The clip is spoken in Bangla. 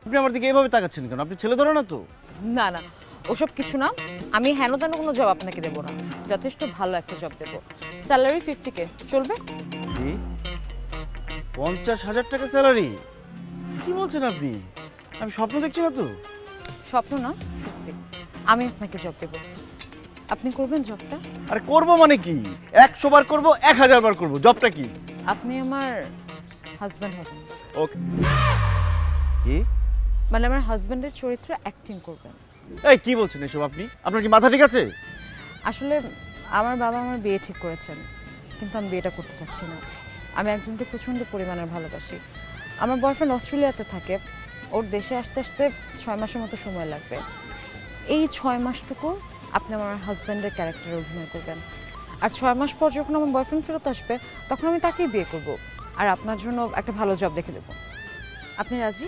আপনি আমার দিকে এভাবে তাকাচ্ছেন কেন? আপনি ছেলে ধরে না তো? না না, ওসব কিছু না। আমি হেন তেন কোনো জব আপনাকে দেবো না, যথেষ্ট ভালো একটা জব দেবো। স্যালারি 50K চলবে? কি 50,000 টাকা স্যালারি? কি বলছেন আপনি? আমি স্বপ্ন দেখছি না তো? স্বপ্ন না, সত্যি। আমি আপনাকে জব দেবো, আপনি করবেন জবটা? আরে করব মানে কি? 100 বার করব, 1000 বার করব। জবটা কি? আপনি আমার হাজব্যান্ড হবেন। ওকে। কি? মানে আমার হাজব্যান্ডের চরিত্রে অ্যাক্টিং করবেন। এই কি বলছেন এসব আপনি? আপনার কি মাথা ঠিক আছে? আসলে আমার বাবা আমার বিয়ে ঠিক করেছেন, কিন্তু আমি বিয়েটা করতে চাচ্ছি না। আমি একজনকে প্রচণ্ড পরিমাণের ভালোবাসি। আমার বয়ফ্রেন্ড অস্ট্রেলিয়াতে থাকে, ওর দেশে আসতে আসতে 6 মাসের মতো সময় লাগবে। এই 6 মাসটুকু আপনি আমার হাজব্যান্ডের ক্যারেক্টারে অভিনয় করবেন, আর 6 মাস পর যখন আমার বয়ফ্রেন্ড ফেরত আসবে তখন আমি তাকেই বিয়ে করব, আর আপনার জন্য একটা ভালো জব দেখে দেবো। আপনি রাজি?